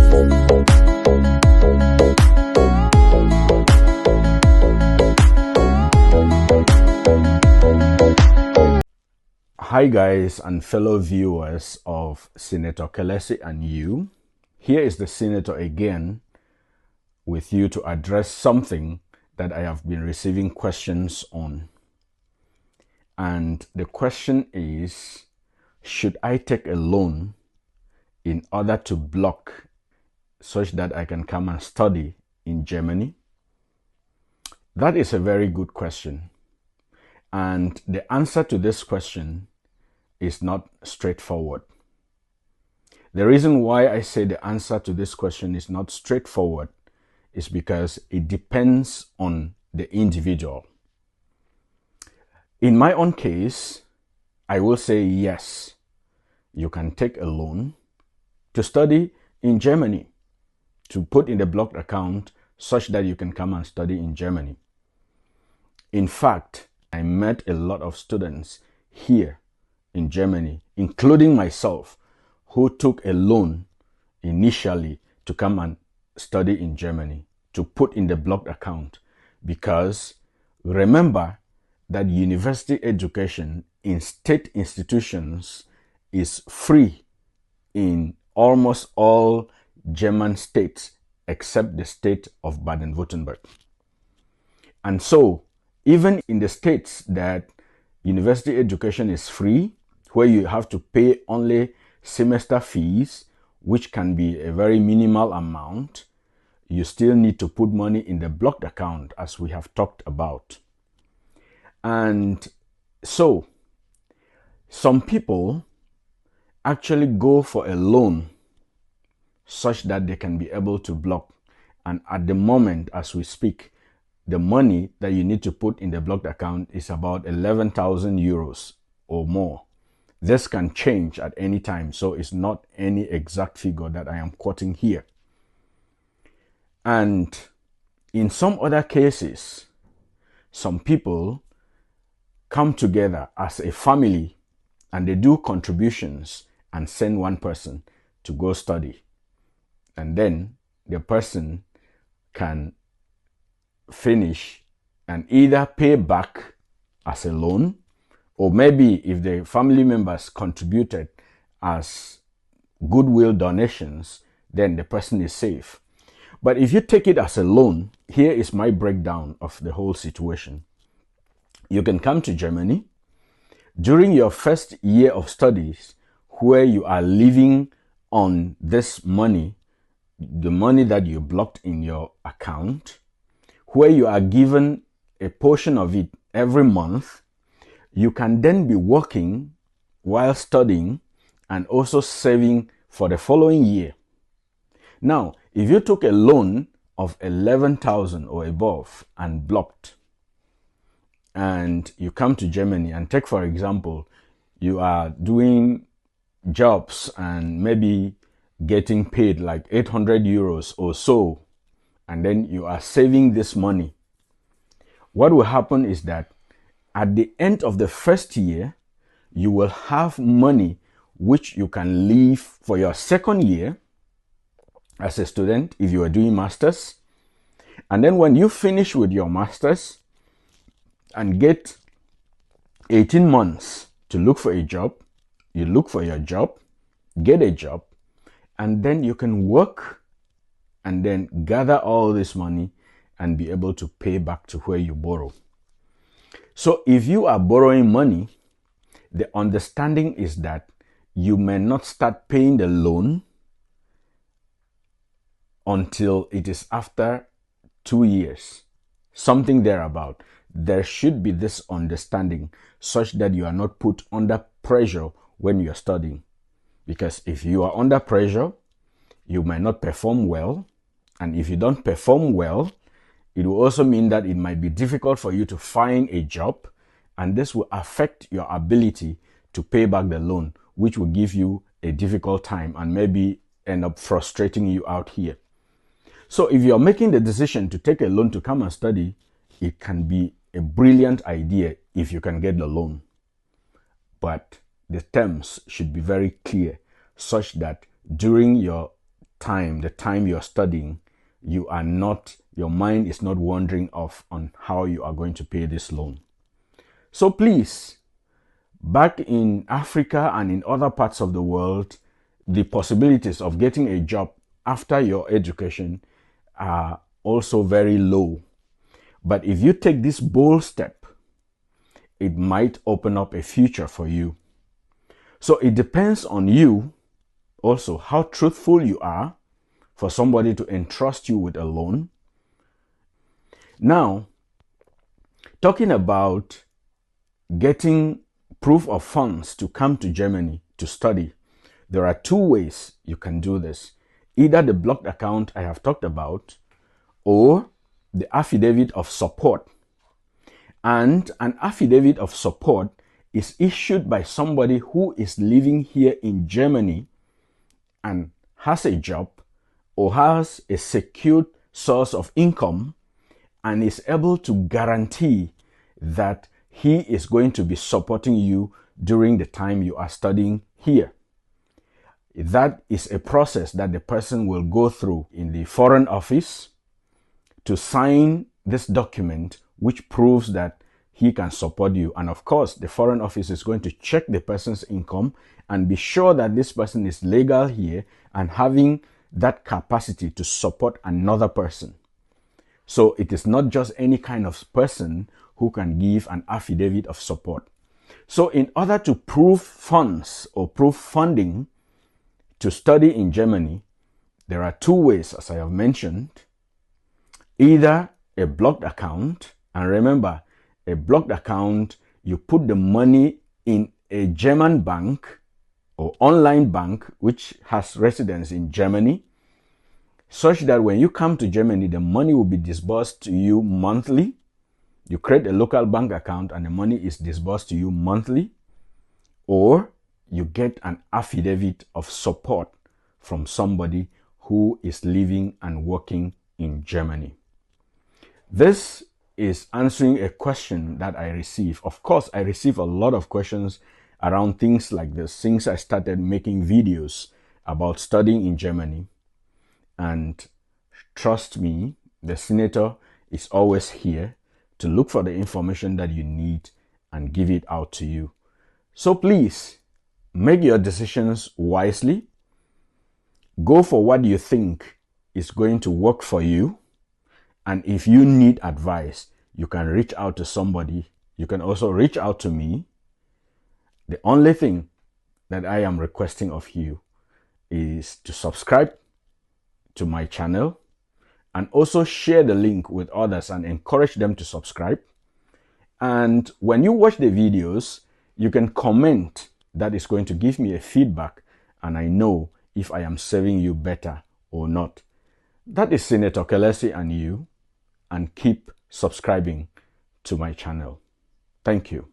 Hi guys and fellow viewers of Senator Kelesi and you. Here is the Senator again with you to address something that I have been receiving questions on. And the question is, should I take a loan in order to block such that I can come and study in Germany? That is a very good question. And the answer to this question is not straightforward. The reason why I say the answer to this question is not straightforward is because it depends on the individual. In my own case, I will say yes, you can take a loan to study in Germany, to put in the blocked account such that you can come and study in Germany. In fact, I met a lot of students here in Germany, including myself, who took a loan initially to come and study in Germany, to put in the blocked account, because remember that university education in state institutions is free in almost all German states except the state of Baden-Württemberg. And so, even in the states that university education is free, where you have to pay only semester fees, which can be a very minimal amount, you still need to put money in the blocked account, as we have talked about. And so, some people actually go for a loan such that they can be able to block. And at the moment, as we speak, the money that you need to put in the blocked account is about 11,000 euros or more. This can change at any time, so it's not any exact figure that I am quoting here. And in some other cases, some people come together as a family and they do contributions and send one person to go study. And then the person can finish and either pay back as a loan, or maybe if the family members contributed as goodwill donations, then the person is safe. But if you take it as a loan, here is my breakdown of the whole situation. You can come to Germany during your first year of studies, where you are living on this money, the money that you blocked in your account, where you are given a portion of it every month. You can then be working while studying and also saving for the following year. Now, if you took a loan of 11,000 or above and blocked, and you come to Germany and take, for example, you are doing jobs and maybe getting paid like 800 euros or so, and then you are saving this money, what will happen is that at the end of the first year, you will have money which you can leave for your second year as a student if you are doing masters. And then when you finish with your masters and get 18 months to look for a job, you look for your job, get a job, and then you can work and then gather all this money and be able to pay back to where you borrow. So if you are borrowing money, the understanding is that you may not start paying the loan until it is after 2 years, something thereabout. There should be this understanding such that you are not put under pressure when you are studying. Because if you are under pressure, you might not perform well. And if you don't perform well, it will also mean that it might be difficult for you to find a job, and this will affect your ability to pay back the loan, which will give you a difficult time and maybe end up frustrating you out here. So if you're making the decision to take a loan to come and study, it can be a brilliant idea if you can get the loan. But the terms should be very clear, such that during your time, the time you're studying, your mind is not wandering off on how you are going to pay this loan. So please, back in Africa and in other parts of the world, the possibilities of getting a job after your education are also very low. But if you take this bold step, it might open up a future for you. So it depends on you also how truthful you are for somebody to entrust you with a loan. Now, talking about getting proof of funds to come to Germany to study, there are two ways you can do this. Either the blocked account I have talked about, or the affidavit of support. And an affidavit of support is issued by somebody who is living here in Germany and has a job or has a secured source of income and is able to guarantee that he is going to be supporting you during the time you are studying here. That is a process that the person will go through in the Foreign Office to sign this document which proves that he can support you. And of course, the Foreign Office is going to check the person's income and be sure that this person is legal here and having that capacity to support another person. So it is not just any kind of person who can give an affidavit of support. So in order to prove funds or prove funding to study in Germany, there are two ways, as I have mentioned. Either a blocked account, and remember, a blocked account, you put the money in a German bank or online bank which has residence in Germany, such that when you come to Germany, the money will be disbursed to you monthly. You create a local bank account and the money is disbursed to you monthly. Or you get an affidavit of support from somebody who is living and working in Germany. This is answering a question that I receive. Of course, I receive a lot of questions around things like this since I started making videos about studying in Germany. And trust me, the senator is always here to look for the information that you need and give it out to you. So please, make your decisions wisely. Go for what you think is going to work for you. And if you need advice, you can reach out to somebody. You can also reach out to me. The only thing that I am requesting of you is to subscribe to my channel and also share the link with others and encourage them to subscribe. And when you watch the videos, you can comment. That is going to give me a feedback and I know if I am serving you better or not. That is Senator Kelesi and you, and keep subscribing to my channel. Thank you.